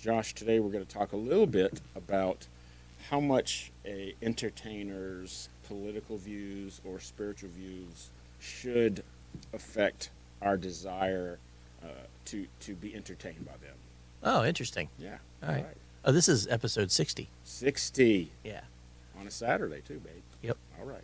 Josh, today we're going to talk a little bit about how much a entertainer's political views or spiritual views should affect our desire to be entertained by them. Oh, interesting. Yeah. All right. Oh, this is episode 60. 60. Yeah. On a Saturday, too, babe. Yep. All right.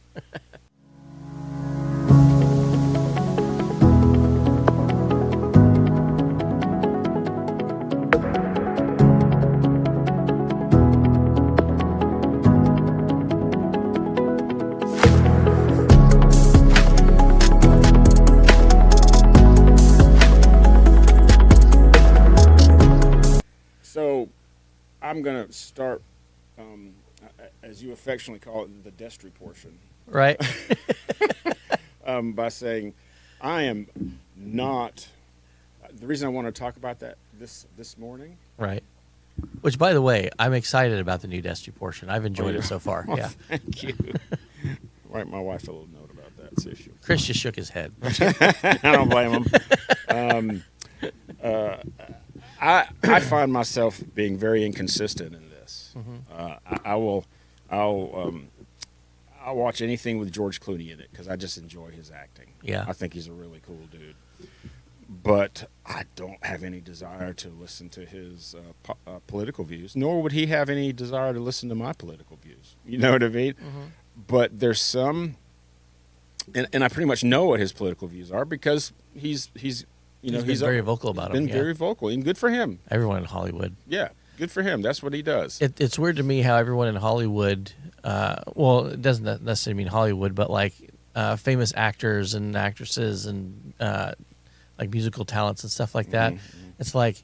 So, I'm going to start, as you affectionately call it, the destry portion, Right. by saying I am not. The reason I want to talk about that this morning. Right. Which, by the way, I'm excited about the new Destiny portion. I've enjoyed it so far. Well, Yeah. Thank you. Write my wife a little note about that. See if she. Chris just shook his head. I don't blame him. I find myself being very inconsistent in this. I'll watch anything with George Clooney in it because I just enjoy his acting. Yeah. I think he's a really cool dude. But I don't have any desire to listen to his political views, nor would he have any desire to listen to my political views. You know what I mean? Mm-hmm. But there's some, and I pretty much know what his political views are because he's been very vocal about been them. very Yeah. vocal, and good for him. Everyone in Hollywood. Yeah, good for him. That's what he does. It's weird to me how everyone in Hollywood, well, it doesn't necessarily mean Hollywood, but like famous actors and actresses and like musical talents and stuff like that. Mm-hmm. It's like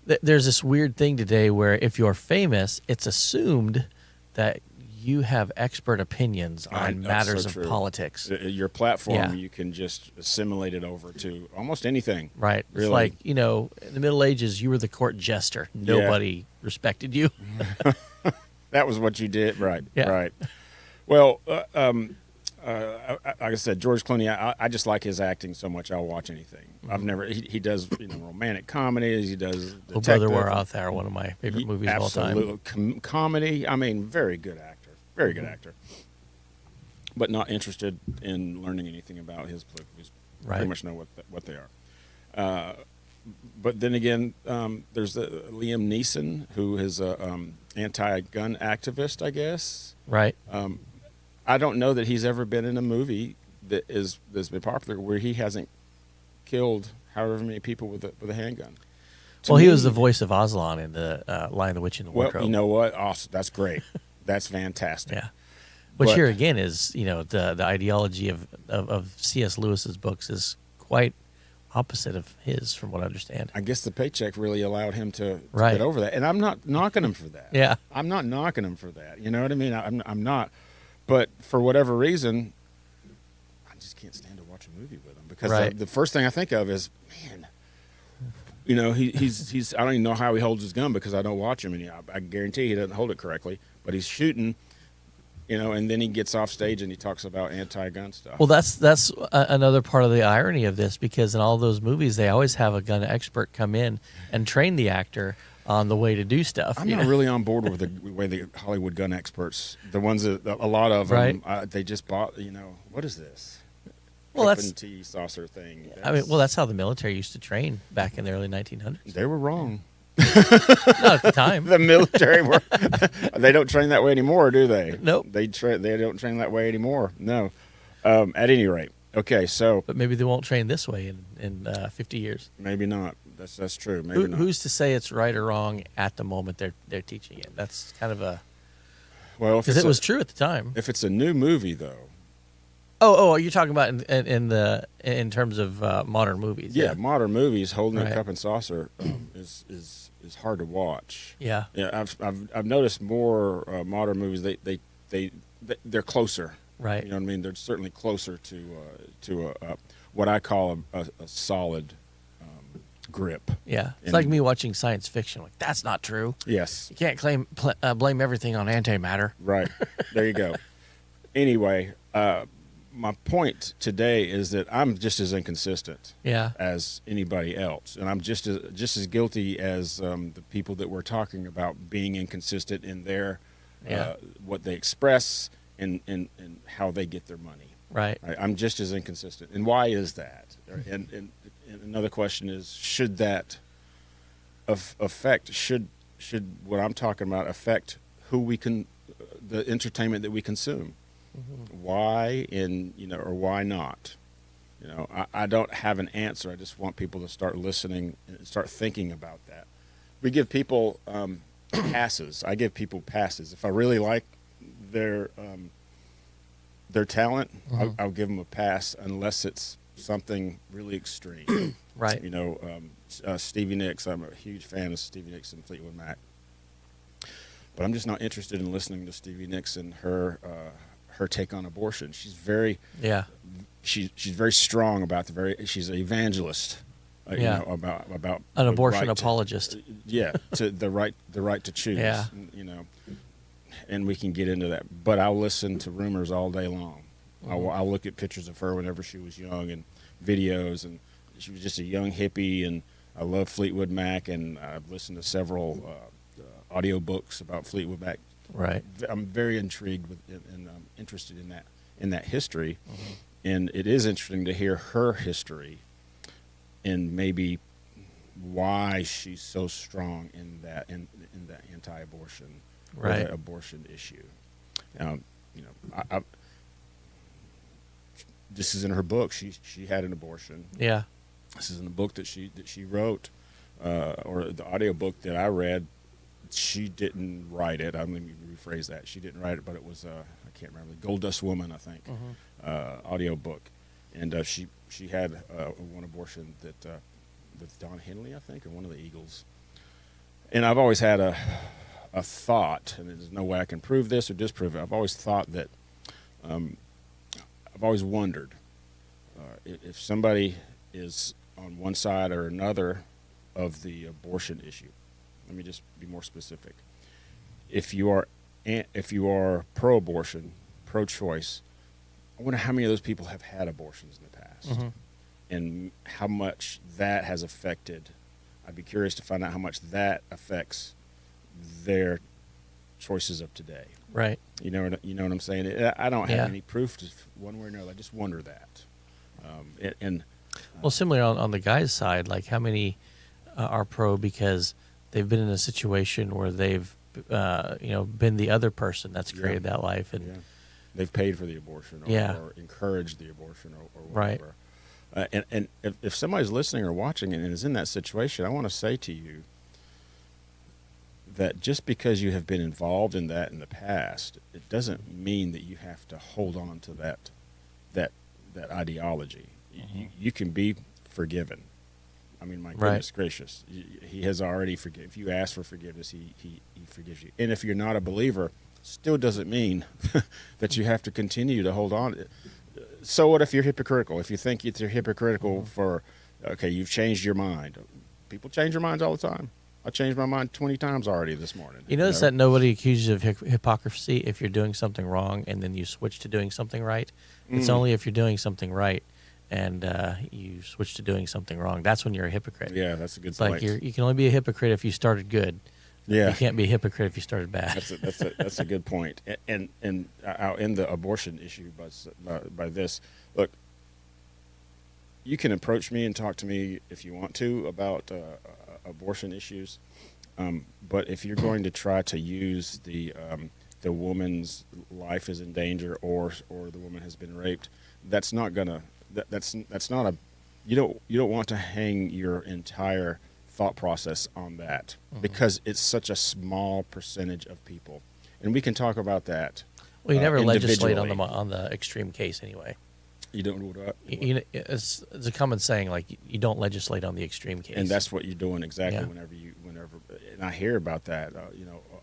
there's this weird thing today where if you're famous, it's assumed that you have expert opinions on That's matters so of true. politics. Your platform, Yeah. you can just assimilate it over to almost anything. Right. Really. It's like, in the Middle Ages, you were the court jester. Nobody respected you. That was what you did, right? Yeah. Right. Well, like I said, George Clooney. I just like his acting so much. I'll watch anything. I've never. He does romantic comedies. He does. Oh, Brother, Where Art Thou, one of my favorite movies of all time. Absolutely, comedy. I mean, very good actor. Very good actor. But not interested in learning anything about his political views. Right. Pretty much know what they are. But then again, there's Liam Neeson, who is a anti-gun activist, I guess. Right. I don't know that he's ever been in a movie that's been popular where he hasn't killed however many people with a handgun. Well, he was the voice of Aslan in the Lion, the Witch, and the Well, Wardrobe. you know what? Awesome. That's great. That's fantastic. Yeah. Which But- here again is, the ideology of C.S. Lewis's books is quite opposite of his, from what I understand. I guess the paycheck really allowed him to Right. get over that, and I'm not knocking him for that. Yeah. I'm not knocking him for that. You know what I mean? I'm not. But for whatever reason, I just can't stand to watch a movie with him because Right. the first thing I think of is, man, he's I don't even know how he holds his gun because I don't watch him, and I guarantee he doesn't hold it correctly. But he's shooting, and then he gets off stage and he talks about anti-gun stuff. Well, that's another part of the irony of this, because in all those movies, they always have a gun expert come in and train the actor on the way to do stuff. I'm not really on board with the way the Hollywood gun experts, the ones that a lot of them, they just bought. What is this? Well, that's tea saucer thing. that's how the military used to train back in the early 1900s. They were wrong. Not at the time. The military were. They don't train that way anymore, do they? Nope. They don't train that way anymore. No. At any rate, okay. So But maybe they won't train this way in 50 years. maybe not. That's true. Maybe not. Who's to say it's right or wrong at the moment they're teaching it? That's kind of a Well, if because it's it was true at the time. if it's a new movie though. Oh, you're talking about in terms of modern movies? Yeah, modern movies holding Right. a cup and saucer is hard to watch. Yeah. Yeah, I've noticed more modern movies. They're closer. Right. You know what I mean? They're certainly closer to what I call a solid grip. Yeah. It's And- like me watching science fiction. Like, that's not true. Yes. You can't blame everything on antimatter. Right. There you go. Anyway, my point today is that I'm just as inconsistent Yeah. as anybody else, and I'm just as guilty as the people that we're talking about being inconsistent in their Yeah. what they express and how they get their money. Right. I'm just as inconsistent, and why is that? And another question is, should that affect should what I'm talking about affect who we can the entertainment that we consume? Why or why not? I don't have an answer. I just want people to start listening and start thinking about that. We give people passes. I give people passes. If I really like their talent, I'll give them a pass unless it's something really extreme. Right. Stevie Nicks. I'm a huge fan of Stevie Nicks and Fleetwood Mac, but I'm just not interested in listening to Stevie Nicks and her take on abortion. She's very she's very strong about she's an evangelist. About an abortion right apologist. To the right to choose. Yeah. And we can get into that. But I'll listen to rumors all day long. I'll look at pictures of her whenever she was young and videos, and she was just a young hippie. And I love Fleetwood Mac, and I've listened to several audio books about Fleetwood Mac. Right. I'm very intrigued and interested in that history, and it is interesting to hear her history, and maybe why she's so strong in that anti-abortion, right, or the abortion issue. This is in her book. She had an abortion. Yeah. This is in the book that she wrote, or the audio book that I read. She didn't write it. Let me rephrase that. She didn't write it, but it was I can't remember, Gold Dust Woman, I think, audio book, and she had one abortion that with Don Henley, I think, or one of the Eagles. And I've always had a thought, and there's no way I can prove this or disprove it. I've always thought that I've always wondered if somebody is on one side or another of the abortion issue. Let me just be more specific. If you are pro-abortion, pro-choice, I wonder how many of those people have had abortions in the past, and how much that has affected. I'd be curious to find out how much that affects their choices of today. Right. You know what I'm saying? I don't have any proof to one way or another. I just wonder that. Well, similar on the guy's side, like how many are pro because they've been in a situation where they've been the other person that's created that life, and they've paid for the abortion, or encouraged the abortion, or whatever. Right. And if somebody's listening or watching and is in that situation, I want to say to you that just because you have been involved in that in the past, it doesn't mean that you have to hold on to that ideology. You can be forgiven. I mean, my goodness gracious, he has already forgiven. If you ask for forgiveness, he forgives you. And if you're not a believer, still doesn't mean that you have to continue to hold on. So what if you're hypocritical? If you think you're hypocritical you've changed your mind. People change their minds all the time. I changed my mind 20 times already this morning. You notice that nobody accuses you of hypocrisy if you're doing something wrong and then you switch to doing something right. It's only if you're doing something right and you switch to doing something wrong. That's when you're a hypocrite. Yeah, that's a good point. Like you can only be a hypocrite if you started good. Yeah, you can't be a hypocrite if you started bad. That's a good point. And I'll end the abortion issue by this. Look, you can approach me and talk to me if you want to about abortion issues, but if you're going to try to use the woman's life is in danger or the woman has been raped, that's not gonna. That's not a. You don't want to hang your entire thought process on that because it's such a small percentage of people, and we can talk about that. Well, you never legislate on the extreme case anyway. You don't do what? It's a common saying, like you don't legislate on the extreme case, and that's what you're doing exactly. Whenever, and I hear about that,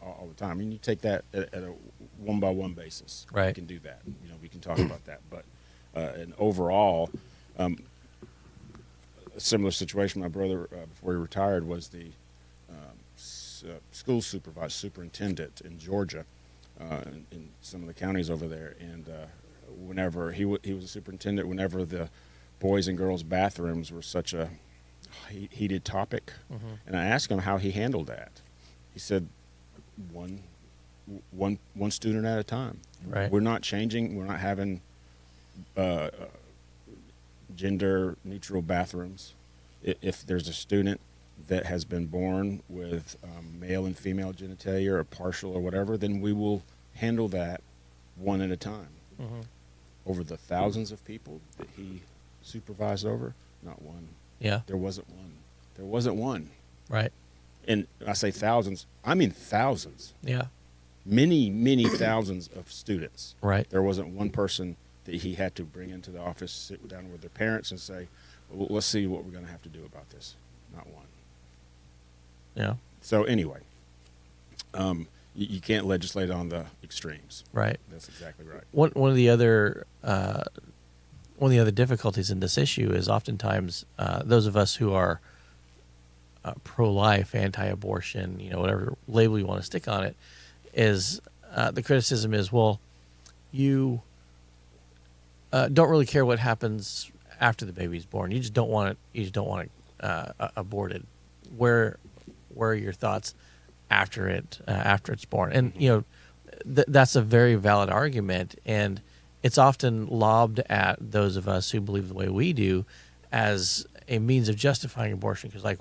all the time. I mean, you take that at a one-by-one basis. Right. You can do that. We can talk about that, but and overall. A similar situation. My brother, before he retired, was the school superintendent in Georgia, in some of the counties over there. And whenever he was a superintendent, whenever the boys and girls bathrooms were such a heated topic, and I asked him how he handled that. He said, one student at a time. Right. We're not changing. We're not having gender neutral bathrooms. If there's a student that has been born with male and female genitalia or partial or whatever, then we will handle that one at a time. Over the thousands of people that he supervised over, not one. Yeah. There wasn't one. There wasn't one. Right. And I say thousands, I mean thousands. Yeah. Many thousands of students. Right. There wasn't one person that he had to bring into the office, sit down with their parents and say, well, let's see what we're going to have to do about this. Not one. Yeah. So anyway, you can't legislate on the extremes. Right. That's exactly right. One of the other difficulties in this issue is oftentimes those of us who are pro-life, anti-abortion, whatever label you want to stick on it, is the criticism is, well, you don't really care what happens after the baby's born. You just don't want it. You just don't want it aborted. Where are your thoughts after it's born? And that's a very valid argument, and it's often lobbed at those of us who believe the way we do as a means of justifying abortion, because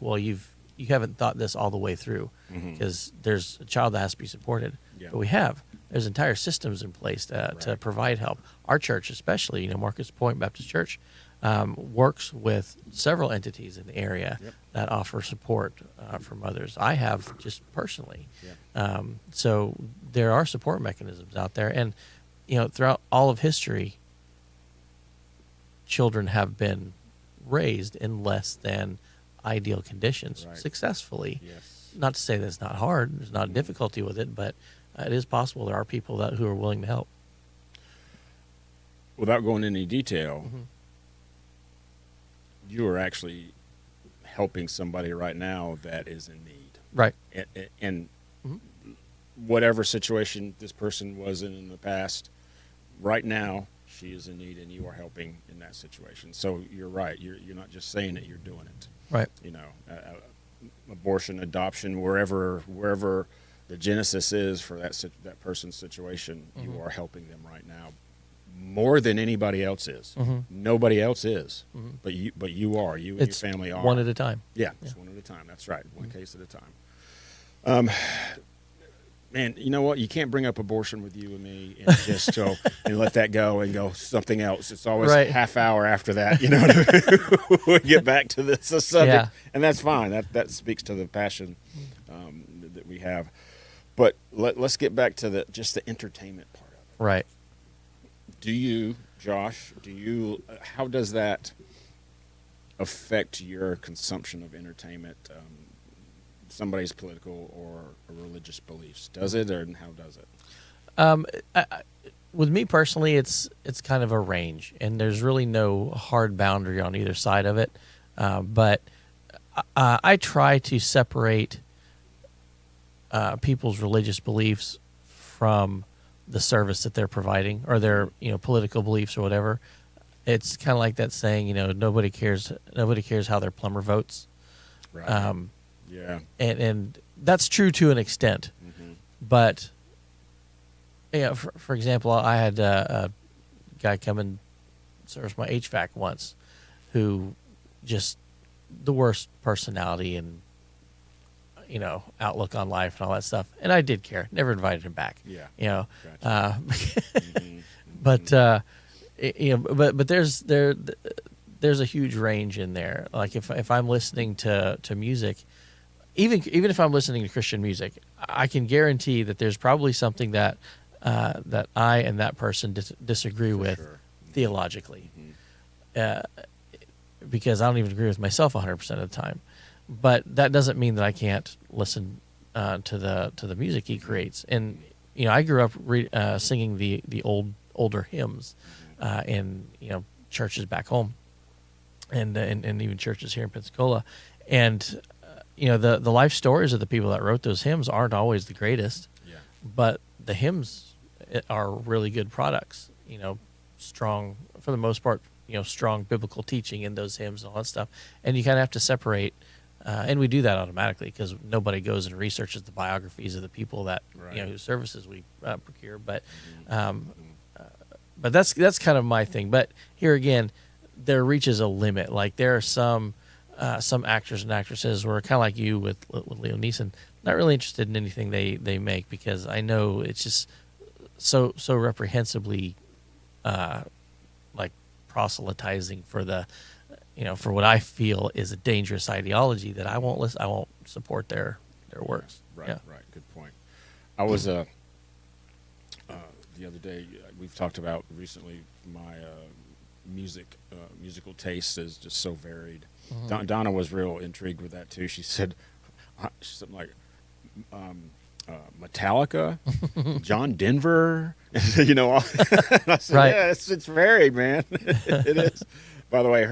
you haven't thought this all the way through, because there's a child that has to be supported. Yeah. But we have. There's entire systems in place to provide help. Our church, especially, Marcus Point Baptist Church, works with several entities in the area that offer support for mothers. I have just personally. Yeah. So there are support mechanisms out there, and throughout all of history, children have been raised in less than ideal conditions successfully. Yes. Not to say that it's not hard. There's not a difficulty with it, but it is possible there are people who are willing to help. Without going into any detail, you are actually helping somebody right now that is in need. Right. And whatever situation this person was in the past, right now she is in need, and you are helping in that situation. So you're right. You're not just saying it; you're doing it. Right. Abortion, adoption, wherever the genesis is for that person's situation, you are helping them right now more than anybody else is. Nobody else is, but you are. You and your family are. One at a time. Yeah, it's one at a time. That's right. One case at a time. Man, you know what? You can't bring up abortion with you and me and just go and let that go and go something else. It's always a half hour after that. We get back to this subject, and that's fine. That speaks to the passion that we have. But let's get back to just the entertainment part of it. Right. Do you, Josh? How does that affect your consumption of entertainment? Somebody's political or religious beliefs. Does it, or how does it? With me personally, it's kind of a range, and there's really no hard boundary on either side of it. But I try to separate people's religious beliefs from the service that they're providing, or their political beliefs or whatever. It's kind of like that saying, nobody cares how their plumber votes. Right. Yeah. And that's true to an extent. But, for example, I had a guy come and service my HVAC once who just the worst personality and, outlook on life and all that stuff. And I did care. Never invited him back. Yeah. Gotcha. But there's a huge range in there. Like if I'm listening to music, even if I'm listening to Christian music, I can guarantee that there's probably something that I and that person disagree with theologically, because I don't even agree with myself 100% of the time. But that doesn't mean that I can't listen to the music he creates. And I grew up singing the older hymns in churches back home, and even churches here in Pensacola, and the life stories of the people that wrote those hymns aren't always the greatest, but the hymns are really good products. strong, for the most part, strong biblical teaching in those hymns and all that stuff. And you kind of have to separate, and we do that automatically because nobody goes and researches the biographies of the people that whose services we procure. But but that's kind of my thing. But here again, there reaches a limit. Like there are some actors and actresses who are kind of like you with Leo Neeson, not really interested in anything they make because I know it's just so reprehensibly like proselytizing for the for what I feel is a dangerous ideology that I won't support their works. Right. Good point. I was the other day, we've talked about recently my musical taste is just so varied. Mm-hmm. Donna was real intrigued with that too. She said something like Metallica, John Denver, I said, right. Yeah, it's varied, man. It is. By the way,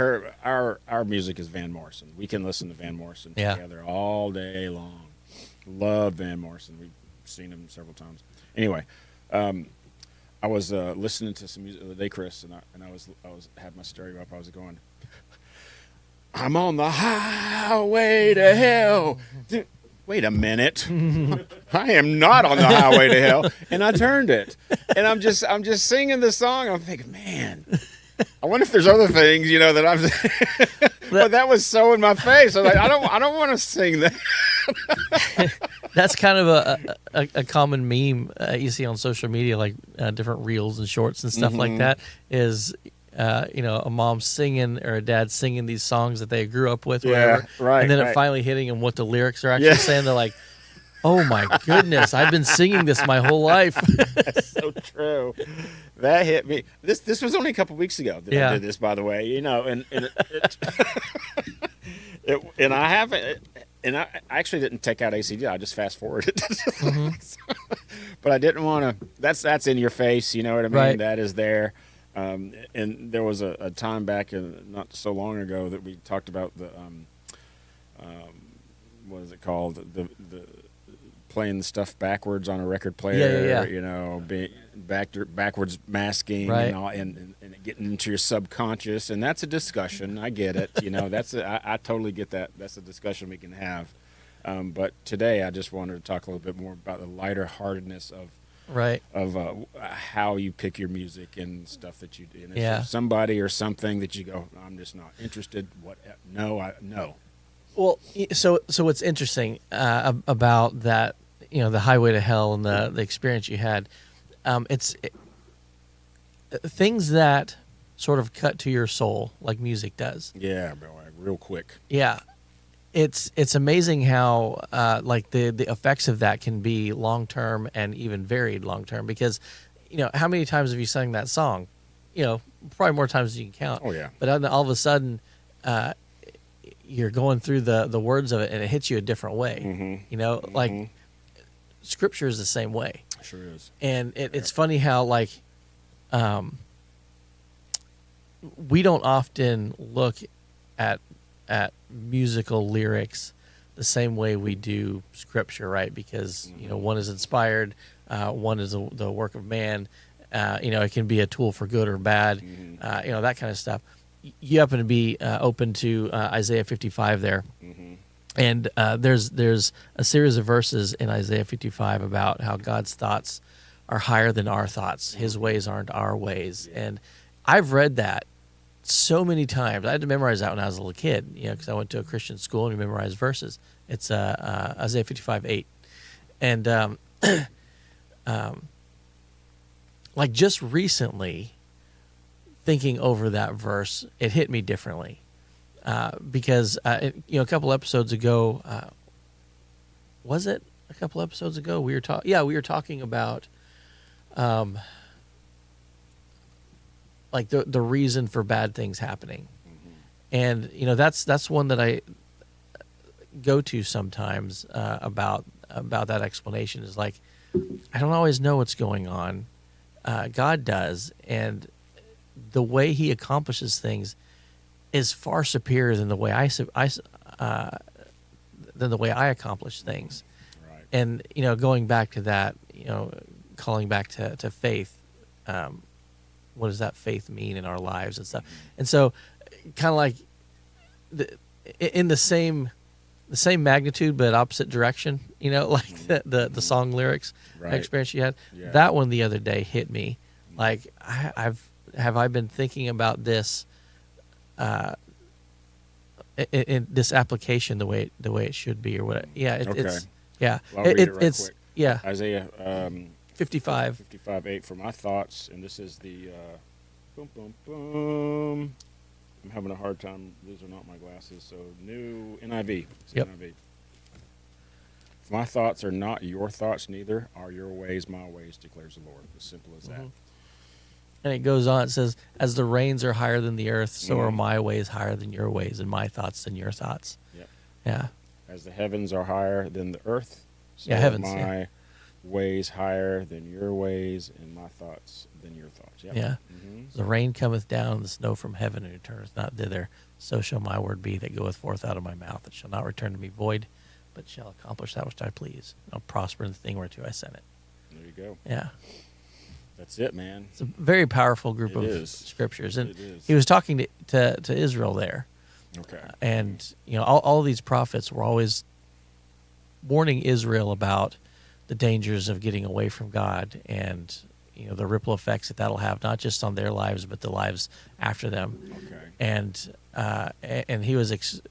our music is Van Morrison. We can listen to Van Morrison together all day long. Love Van Morrison. We've seen him several times. Anyway, I was listening to some music the other day, Chris, and I was had my stereo up. I was going, I'm on the highway to hell. Wait a minute. I am not on the highway to hell. And I turned it. And I'm just singing the song. I'm thinking, man, I wonder if there's other things, that I'm but that was so in my face. I'm like, I don't want to sing that. That's kind of a common meme you see on social media, like different reels and shorts and stuff like that, is a mom singing or a dad singing these songs that they grew up with, whatever, right, and then it finally hitting them what the lyrics are actually saying. They're like, oh my goodness, I've been singing this my whole life. That's so true. That hit me. This was only a couple weeks ago that I did this, by the way. And and I haven't. And I actually didn't take out ACD. I just fast forwarded. But I didn't want to. That's in your face. You know what I mean? Right. That is there. And there was a time back not so long ago that we talked about the what is it called? The playing the stuff backwards on a record player. Being backwards masking and all, and getting into your subconscious, and that's a discussion. I get it. I totally get that. That's a discussion we can have. But today, I just wanted to talk a little bit more about the lighter heartedness of how you pick your music and stuff that you do. And if there's somebody or something that you go, I'm just not interested. No. Well, so what's interesting about that, the highway to hell and the experience you had, it's things that sort of cut to your soul, like music does. Yeah, bro, real quick. Yeah, it's amazing how like the effects of that can be long term and even varied long term. Because, how many times have you sung that song? Probably more times than you can count. Oh yeah. But then all of a sudden, you're going through the words of it, and it hits you a different way. Mm-hmm. Like Scripture is the same way. Sure is. And it's funny how like we don't often look at musical lyrics the same way we do Scripture, right? Because one is inspired, one is the work of man. It can be a tool for good or bad. That kind of stuff. You happen to be open to Isaiah 55 there. And there's a series of verses in Isaiah 55 about how God's thoughts are higher than our thoughts. His ways aren't our ways. And I've read that so many times. I had to memorize that when I was a little kid, because I went to a Christian school and we memorized verses. It's Isaiah 55:8. And like just recently, thinking over that verse, it hit me differently. Because a couple episodes ago, was it a couple episodes ago? We were talking about like the reason for bad things happening, and that's one that I go to sometimes about that explanation. Is like, I don't always know what's going on. God does, and the way He accomplishes things is far superior than the way I accomplish things. Right. And going back to that, calling back to faith, what does that faith mean in our lives and stuff. And so, kind of like in the same magnitude but opposite direction, like the song lyrics Right. experience you had. Yeah. That one the other day hit me. Like I've been thinking about this in this application the way it should be or what. Yeah, Okay. it's yeah. Well, I'll read it right it's quick. yeah. Isaiah 55. 55:8 for my thoughts, and this is the boom, boom, boom. I'm having a hard time. These are not my glasses. So new NIV. It's Yep. NIV. For my thoughts are not your thoughts, neither are your ways my ways, declares the Lord. As simple as that. And it goes on. It says, "As the rains are higher than the earth, so are Mhm. my ways higher than your ways, and my thoughts than your thoughts." Yep. Yeah. As the heavens are higher than the earth, so Yeah, are heavens, my yeah. ways higher than your ways, and my thoughts than your thoughts. Yep. Yeah. Mhm. The rain cometh down, the snow from heaven, and returneth not thither. So shall my word be that goeth forth out of my mouth. It shall not return to me void, but shall accomplish that which I please. I'll prosper in the thing whereto I sent it. There you go. Yeah. That's it, man. It's a very powerful group It of is. scriptures. And It is. he was talking to Israel there. Okay. And, all these prophets were always warning Israel about the dangers of getting away from God and, the ripple effects that'll have, not just on their lives, but the lives after them. Okay. And he was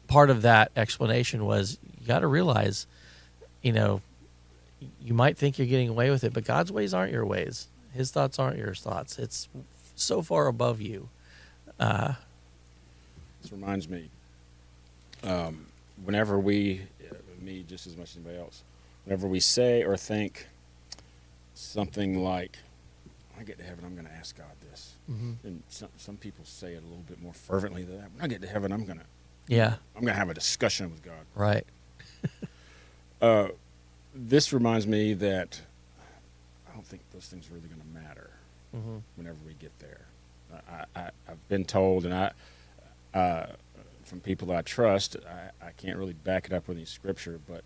part of that explanation was you got to realize, you might think you're getting away with it, but God's ways aren't your ways. His thoughts aren't your thoughts. It's so far above you. This reminds me, whenever me just as much as anybody else, whenever we say or think something like, when I get to heaven, I'm going to ask God this. Mm-hmm. And some people say it a little bit more fervently than that. When I get to heaven, I'm going Yeah, to have a discussion with God. right. This reminds me that I don't think those things are really going to matter Mm-hmm. whenever we get there. I've been told, and from people I trust, I can't really back it up with any scripture, but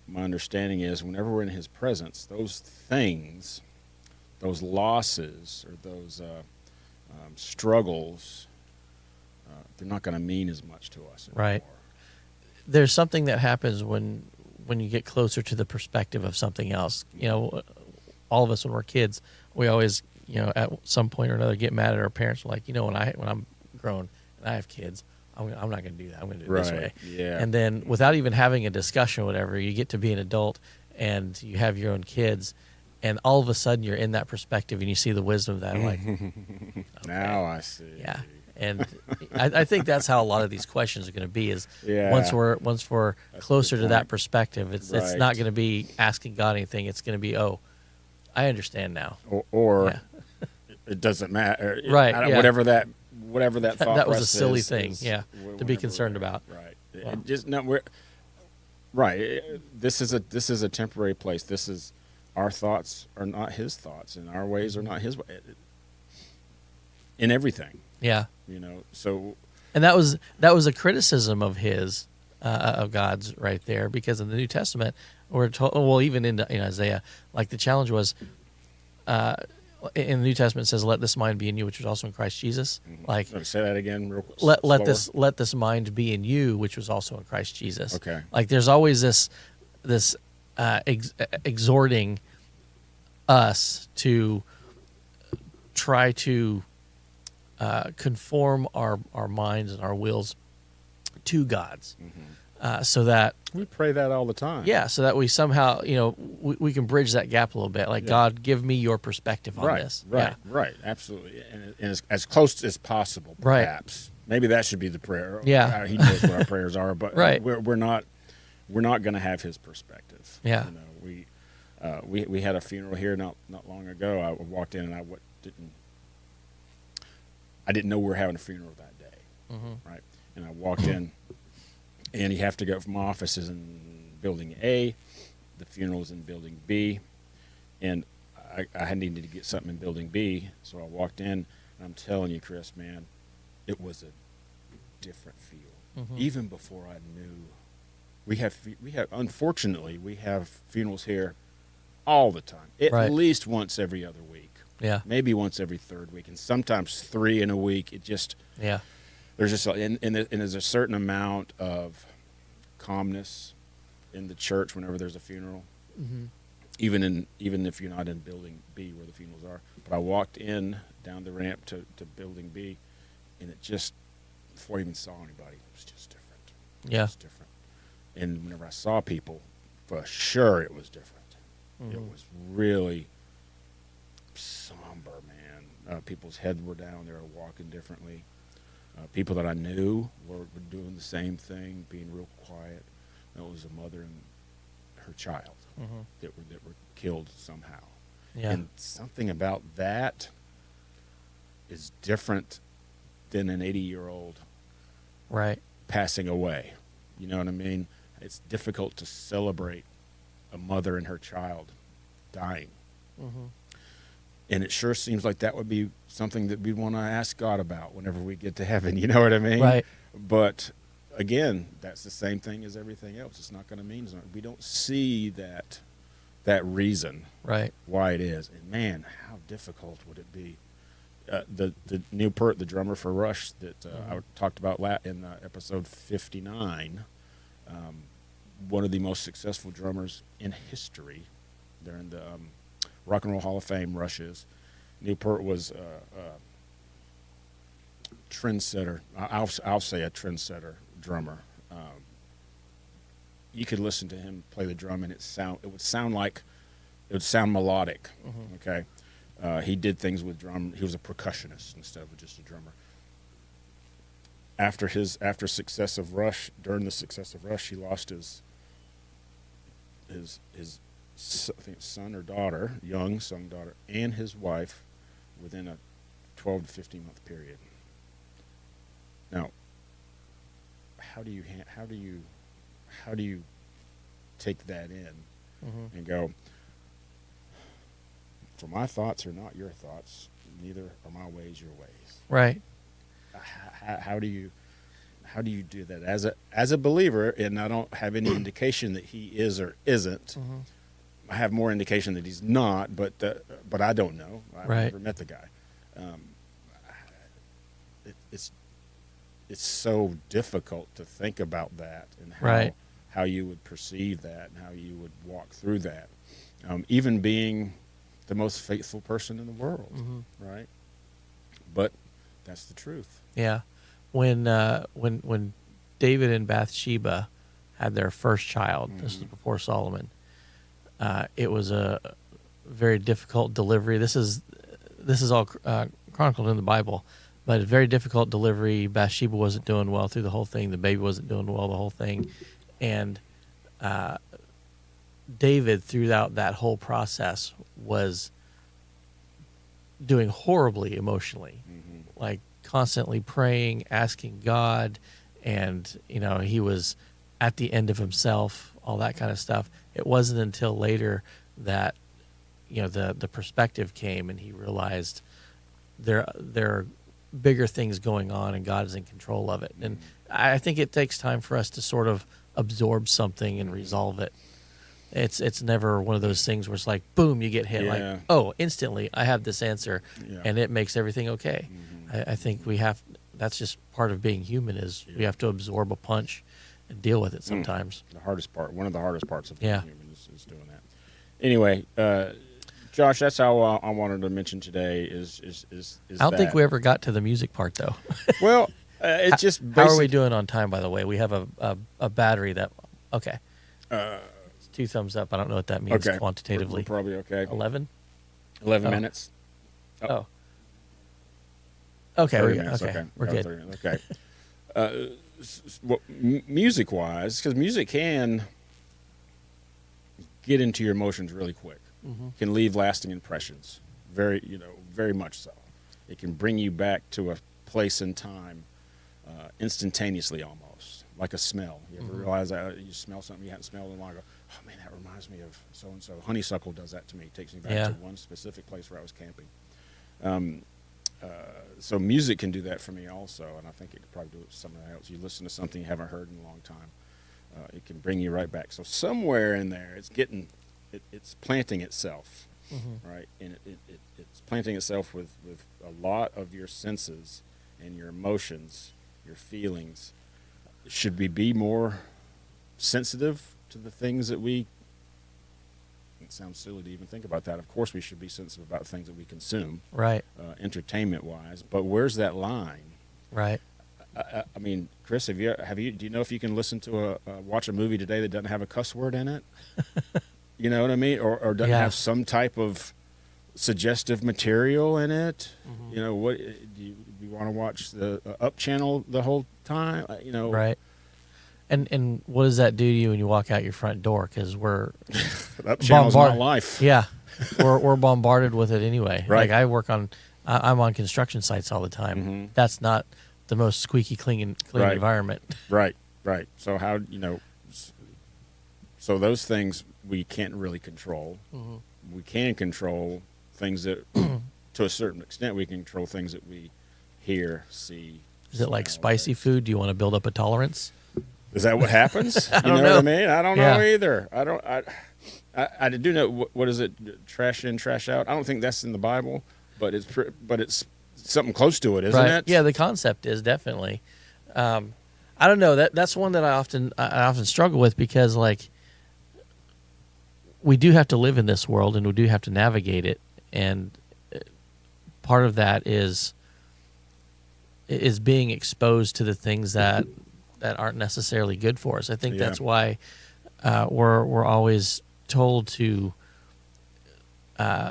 my understanding is whenever we're in His presence, those things, those losses, or those struggles, they're not going to mean as much to us anymore. Right. There's something that happens when you get closer to the perspective of something else. All of us when we're kids, we always, at some point or another get mad at our parents. We're like, when I'm grown and I have kids, I'm not going to do that. I'm going to do it this way. Yeah. And then without even having a discussion or whatever, you get to be an adult and you have your own kids, and all of a sudden you're in that perspective and you see the wisdom of that. Like, okay. Now I see. Yeah. And I think that's how a lot of these questions are going to be is Yeah. once we're That's closer a good to that point. perspective, it's Right. not going to be asking God anything. It's going to be, oh, I understand now. Or Yeah. it doesn't matter. Right, I don't- yeah. Whatever that thought That was a process silly is, thing, yeah, whenever to be we're concerned there. about. Right. Yeah. It just no, we're right. This is a temporary place. This is our thoughts are not His thoughts, and our ways are not His way. In everything, Yeah. So And that was a criticism of his, of God's right there, because in the New Testament, we're told, well, even in Isaiah, like the challenge was, in the New Testament it says, "Let this mind be in you, which was also in Christ Jesus." Like, say that again, real quick. let this mind be in you, which was also in Christ Jesus. Okay. Like, there's always this exhorting us to try to conform our minds and our wills to God's, so that We pray that all the time. so that we somehow we can bridge that gap a little bit. Like, Yeah. God, give me your perspective on Right. this. Right. Yeah. Right. Absolutely. And as close as possible, Right. perhaps. Maybe that should be the prayer. Yeah. He knows what our prayers are, but Right. we're not going to have His perspective. Yeah. We had a funeral here not long ago. I walked in and I didn't know we were having a funeral that day. Mm-hmm. Right. And I walked in, and you have to go from my office is in building A, the funeral's in building B, and I needed to get something in building B, so I walked in, and I'm telling you, Chris, man, it was a different feel. Mhm. Even before I knew, unfortunately, we have funerals here all the time, at Right. least once every other week. Yeah. maybe once every third week, and sometimes 3 in a week. It just Yeah. there's just and there's a certain amount of calmness in the church whenever there's a funeral, Mm-hmm. even if you're not in Building B where the funerals are. But I walked in down the ramp to Building B, and it just, before I even saw anybody, it was just different. Yeah. It was different. And whenever I saw people, for sure it was different. It Mhm. was really somber, man. People's heads were down. They were walking differently. People that I knew were doing the same thing, being real quiet. It was a mother and her child Mm-hmm. that were killed somehow. Yeah. And something about that is different than an 80-year-old Right. passing away. You know what I mean? It's difficult to celebrate a mother and her child dying. Mm-hmm. And it sure seems like that would be something that we'd want to ask God about whenever we get to heaven. You know what I mean? Right. But again, that's the same thing as everything else. It's not going to mean something. We don't see that reason Right. why it is. And man, how difficult would it be? The Neil Peart, the drummer for Rush, that I talked about in episode 59, one of the most successful drummers in history. They're in the Rock and Roll Hall of Fame, Rush is. Neil Peart was a trendsetter. I'll say a trendsetter drummer. You could listen to him play the drum, and it would sound melodic. Mm-hmm. Okay, he did things with drum. He was a percussionist instead of just a drummer. After success of Rush, during the success of Rush, he lost his I think son or daughter, young son, daughter, and his wife within a 12 to 15 month period. Now, how do you take that in Mm-hmm. and go, for my thoughts are not your thoughts, neither are my ways your ways? Right. How do you do that as a believer? And I don't have any indication that he is or isn't. Mm-hmm. I have more indication that he's not, but I don't know. I've Right. never met the guy. It's so difficult to think about that and Right. how you would perceive that and how you would walk through that. Even being the most faithful person in the world, Mm-hmm. right? But that's the truth. Yeah. When David and Bathsheba had their first child, this was before Solomon. It was a very difficult delivery. This is all chronicled in the Bible, but a very difficult delivery. Bathsheba wasn't doing well through the whole thing. The baby wasn't doing well the whole thing, and David, throughout that whole process, was doing horribly emotionally, like constantly praying, asking God, and he was at the end of himself, all that kind of stuff. It wasn't until later that the perspective came, and he realized there are bigger things going on, and God is in control of it. And I think it takes time for us to sort of absorb something and resolve it. It's never one of those things where it's like, boom, you get hit. Yeah. Like, oh, instantly, I have this answer, Yeah. and it makes everything okay. I think that's just part of being human, is we have to absorb a punch and deal with it sometimes. The hardest part, one of the hardest parts of being Yeah. human is doing that. Anyway, Josh, that's how I wanted to mention today is I don't think that. we ever got to the music part, though. Well, it's just How are we doing on time, by the way? We have a battery that, okay. It's 2 thumbs up. I don't know what that means okay. quantitatively. We're probably okay. 11? 11 Oh. minutes. Oh. Okay. 30 minutes. Okay. Okay. We're Yeah, good. 30 minutes. Okay. Music-wise, because music can get into your emotions really quick. Mm-hmm. Can leave lasting impressions. Very much so. It can bring you back to a place and time instantaneously, almost like a smell. You ever realize that you smell something you hadn't smelled in a while? Go, oh man, that reminds me of so and so. Honeysuckle does that to me. It takes me back Yeah. to one specific place where I was camping. So music can do that for me also, and I think it could probably do it for something else. You listen to something you haven't heard in a long time, it can bring you right back. So somewhere in there, it's planting itself. right? And it's planting itself with a lot of your senses and your emotions, your feelings. Should we be more sensitive to the things that we, it sounds silly to even think about that. Of course we should be sensitive about things that we consume, Right. Entertainment-wise, but where's that line? Right. I mean, Chris, do you know if you can listen to watch a movie today that doesn't have a cuss word in it? You know what I mean? Or doesn't Yeah. have some type of suggestive material in it? You know, what do you want to watch the Up channel the whole time? You know, Right. And what does that do to you when you walk out your front door? Because we're Up channel's my life. Yeah, we're bombarded with it anyway. Right. Like I'm on construction sites all the time. That's not the most squeaky clean Right. environment. Right. So how, so those things we can't really control. We can control things that, to a certain extent, we can control things that we hear, see. Is it like smell, spicy taste. food? Do you want to build up a tolerance? Is that what happens? You don't know know. what I mean? I don't know Yeah. either. I do know what is it? Trash in, trash out. I don't think that's in the Bible, but it's something close to it, isn't Right. it? Yeah, the concept is definitely. I don't know. That's one that I often struggle with because like we do have to live in this world and we do have to navigate it, and part of that is being exposed to the things that aren't necessarily good for us. I think Yeah. that's why we're always told to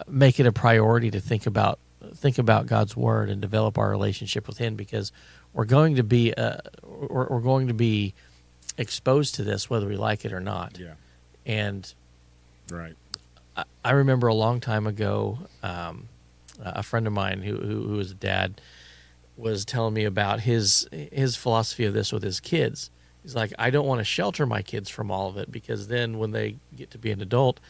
make it a priority to think about God's word and develop our relationship with Him, because we're going to be exposed to this whether we like it or not. Yeah. And Right. I remember a long time ago, a friend of mine who was a dad was telling me about his philosophy of this with his kids. He's like, I don't want to shelter my kids from all of it, because then when they get to be an adult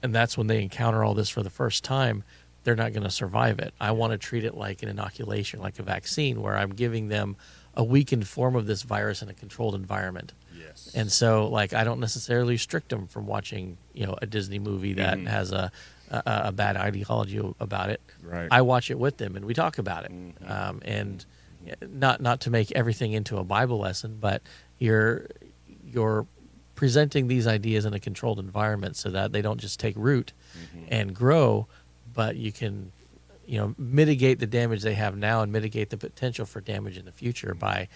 and that's when they encounter all this for the first time, they're not going to survive it. I want to treat it like an inoculation, like a vaccine, where I'm giving them a weakened form of this virus in a controlled environment. Yes. And so, like, I don't necessarily restrict them from watching, a Disney movie that has a bad ideology about it. Right. I watch it with them and we talk about it. And not to make everything into a Bible lesson, but you're presenting these ideas in a controlled environment so that they don't just take root and grow, but you can, mitigate the damage they have now and mitigate the potential for damage in the future by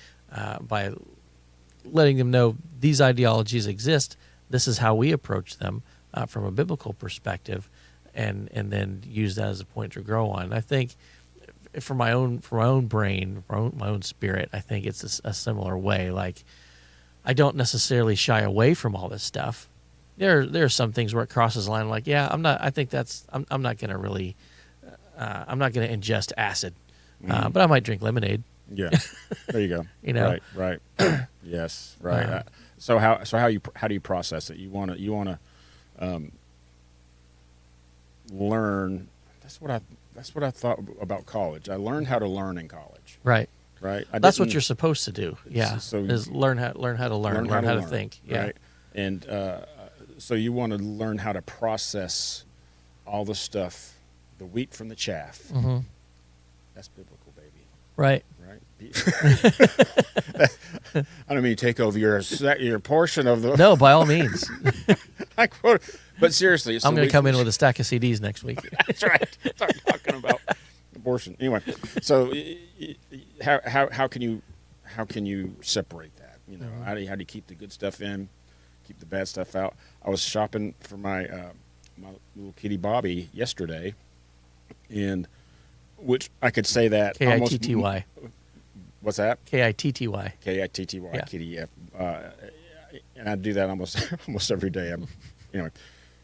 letting them know these ideologies exist. This is how we approach them from a biblical perspective, and then use that as a point to grow on. I think for my own brain, my own spirit, I think it's a similar way. Like, I don't necessarily shy away from all this stuff. There are some things where it crosses the line. Like, yeah, I'm not going to really, I'm not going to ingest acid, but I might drink lemonade. Yeah. There you go. Right. Yes. Right. So how do you process it? You want to learn. That's what I thought about college. I learned how to learn in college. Right. Right. That's what you're supposed to do. Yeah. So is learn how to learn how to think. Yeah. Right. And so you want to learn how to process all the stuff, the wheat from the chaff. Mm-hmm. That's biblical, baby. Right. I don't mean to take over your portion of the. No, by all means. I quote, but seriously, I'm going to come in with a stack of CDs next week. That's right. Start talking about abortion. Anyway, so how can you separate that? How do you keep the good stuff in, keep the bad stuff out? I was shopping for my my little kitty Bobby yesterday, and which I could say that Kitty. What's that? Kitty. Kitty. Yeah. Kitty. Yeah. And I do that almost every day. I'm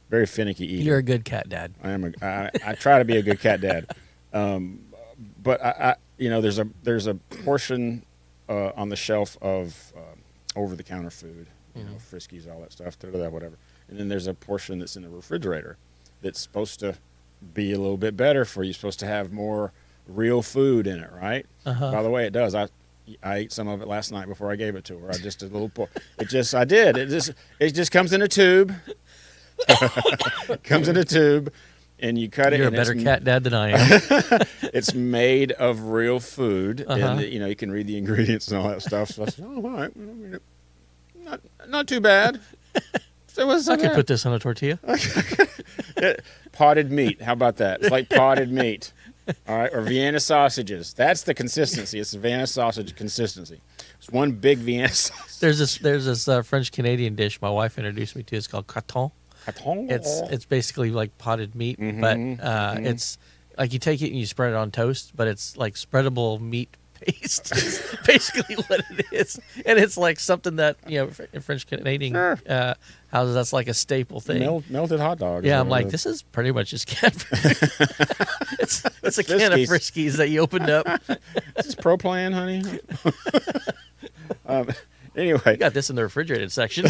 very finicky eater. You're a good cat dad. I try to be a good cat dad. But I there's a portion on the shelf of over the counter food, Friskies, all that stuff, whatever. And then there's a portion that's in the refrigerator that's supposed to be a little bit better for you. Supposed to have more real food in it, right? By the way, it does. I ate some of it last night before I gave it to her. I did. It just comes in a tube. Comes in a tube, and you cut it. You're and a better cat dad than I am. It's made of real food, Uh-huh. and you can read the ingredients and all that stuff. So I said, "Oh, all right, not too bad." So what's I could put this on a tortilla. potted meat. How about that? It's like potted meat. All right, or Vienna sausages. That's the consistency. It's the Vienna sausage consistency. It's one big Vienna sausage. There's this French Canadian dish my wife introduced me to. It's called gratin. It's basically like potted meat, but it's like you take it and you spread it on toast, but it's like spreadable meat paste. Is basically what it is, and it's like something that in French Canadian houses that's like a staple thing. Melted hot dog. Yeah, I'm like, this is pretty much just cat food. it's a can of Friskies that you opened up. This is Pro Plan, honey. Anyway, You got this in the refrigerated section.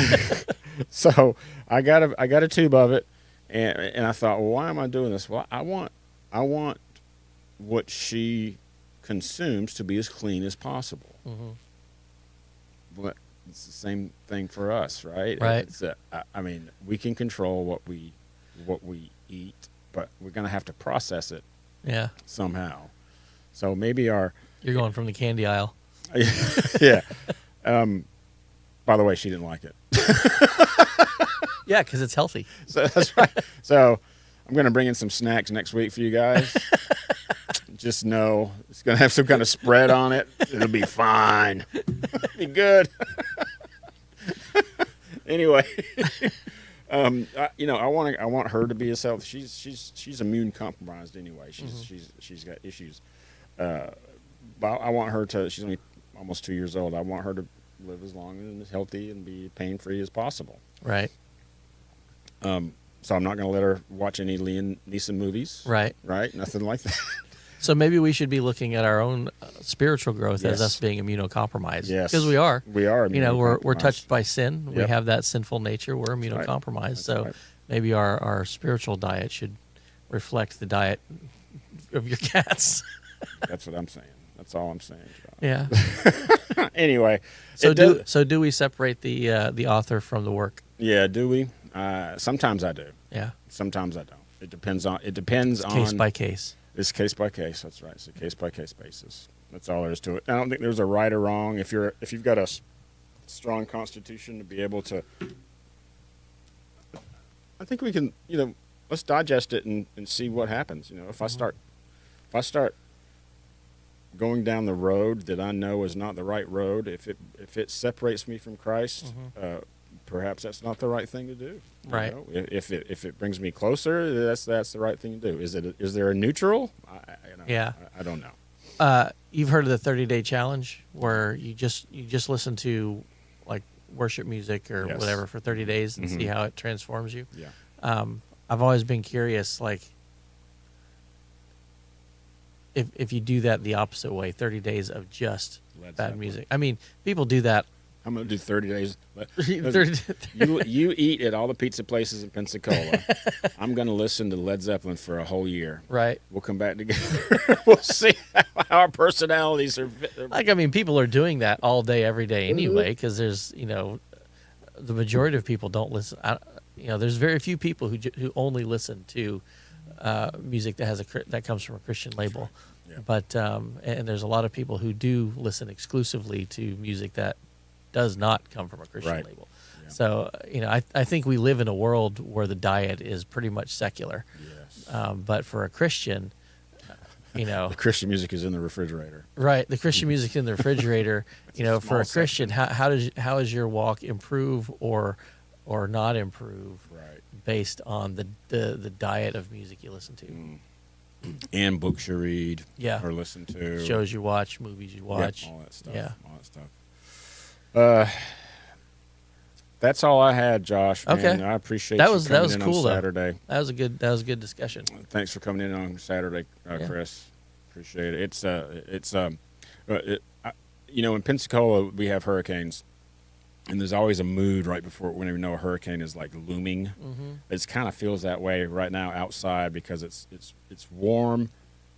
so I got a tube of it, and I thought, well, why am I doing this? Well, I want what she consumes to be as clean as possible. Mm-hmm. But it's the same thing for us, right? Right. I mean, we can control what we eat, but we're going to have to process it Yeah, somehow. So maybe you're going from the candy aisle. yeah. By the way, she didn't like it. Yeah, because it's healthy. So that's right. So I'm going to bring in some snacks next week for you guys. Just know it's going to have some kind of spread on it. It'll be fine. Be good. Anyway, I want her to be as healthy. She's immune compromised anyway. She's got issues. But I want her to. She's only almost 2 years old. I want her to live as long and as healthy and be pain free as possible. Right. So I'm not going to let her watch any Liam Neeson movies. Right. Right. Nothing like that. So maybe we should be looking at our own spiritual growth as Yes. us being immunocompromised. Yes. Because we are. We are. We're touched by sin. We Yep. have that sinful nature. We're right. immunocompromised. That's So right. maybe our spiritual diet should reflect the diet of your cats. That's what I'm saying. That's all I'm saying. Yeah. Anyway. So it does- do we separate the author from the work? Yeah. Do we? Sometimes I do. Yeah. Sometimes I don't. It depends on. Case by case. It's case by case. That's right. It's a case by case basis. That's all there is to it. I don't think there's a right or wrong. If you've got a strong constitution to be able to, I think we can. Let's digest it and see what happens. If I start going down the road that I know is not the right road, if it separates me from Christ, perhaps that's not the right thing to do. Right. If it brings me closer, that's the right thing to do. Is there a neutral? Yeah. I don't know. You've heard of the 30-day challenge where you just listen to like worship music or Yes. whatever for 30 days and see how it transforms you. Yeah. I've always been curious, like if you do that the opposite way, 30 days of just Led bad Zeppelin. music. I mean, people do that. I'm going to do 30 days. 30 You eat at all the pizza places in Pensacola. I'm going to listen to Led Zeppelin for a whole year. Right. We'll come back together. We'll see how our personalities are. Like, I mean, people are doing that all day, every day anyway, because there's, the majority of people don't listen. There's very few people who only listen to music that comes from a Christian label. Right. Yeah. But and there's a lot of people who do listen exclusively to music that does not come from a Christian Right. label. Yeah. So I think we live in a world where the diet is pretty much secular. Yes. But for a Christian, The Christian music is in the refrigerator. right, the Christian music in the refrigerator. For small a Christian, how does your walk improve or not improve Right. based on the diet of music you listen to? And books you read. Yeah. Or listen to. Shows you watch, movies you watch. Yep, all that stuff. Yeah. All that stuff. That's all I had, Josh. Man. Okay. I appreciate That you was coming in cool on though. Saturday. That was a good discussion. Thanks for coming in on Saturday, Yeah. Chris. Appreciate it. In Pensacola we have hurricanes, and there's always a mood right before when we know a hurricane is like looming. Mm-hmm. It kind of feels that way right now outside because it's warm,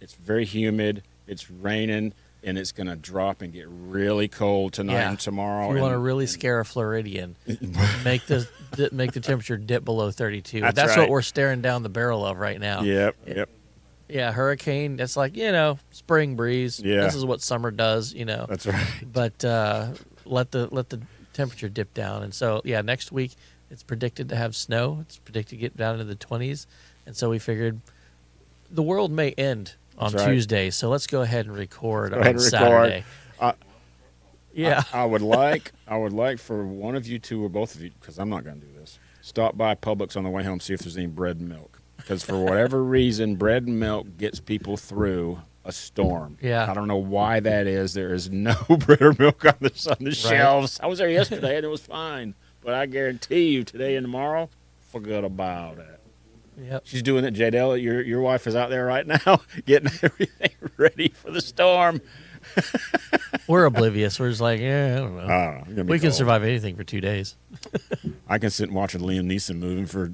it's very humid, it's raining, and it's going to drop and get really cold tonight and tomorrow. If you want to really scare a Floridian, make the temperature dip below 32. That's right. what we're staring down the barrel of right now. Yep. Yeah, hurricane. That's like, spring breeze. Yeah. This is what summer does. That's right. But let the temperature dip down, and so next week it's predicted to have snow. It's predicted to get down into the 20s, and so we figured the world may end on Tuesday, so let's go ahead and record on Saturday. I would like for one of you two or both of you, because I'm not going to do this, stop by Publix on the way home, see if there's any bread and milk. Because for whatever reason, bread and milk gets people through a storm. Yeah. I don't know why that is. There is no bread or milk on the shelves. I was there yesterday and it was fine. But I guarantee you, today and tomorrow, forget about it. Yep. She's doing it, Jadelle. Your wife is out there right now getting everything ready for the storm. We're oblivious. We're just like, I don't know. We can survive anything for 2 days. I can sit and watch a Liam Neeson movie for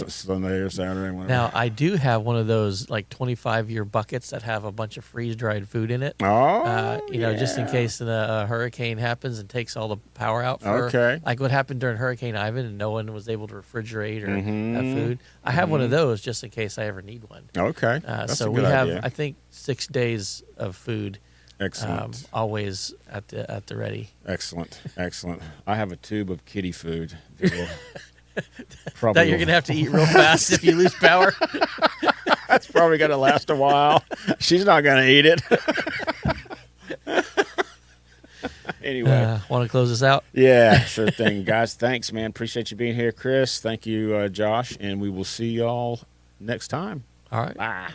Sunday or Saturday. Whatever. Now, I do have one of those like 25-year buckets that have a bunch of freeze-dried food in it. Just in case a hurricane happens and takes all the power out. Like what happened during Hurricane Ivan and no one was able to refrigerate or have food. I have one of those just in case I ever need one. Okay. So we have, I think, 6 days of food. Excellent. Always at the ready. Excellent. I have a tube of kitty food. That you're going to have to eat real fast if you lose power. That's probably going to last a while. She's not going to eat it. Anyway. Want to close this out? Yeah, sure thing. Guys, thanks, man. Appreciate you being here. Chris, thank you, Josh. And we will see y'all next time. All right. Bye.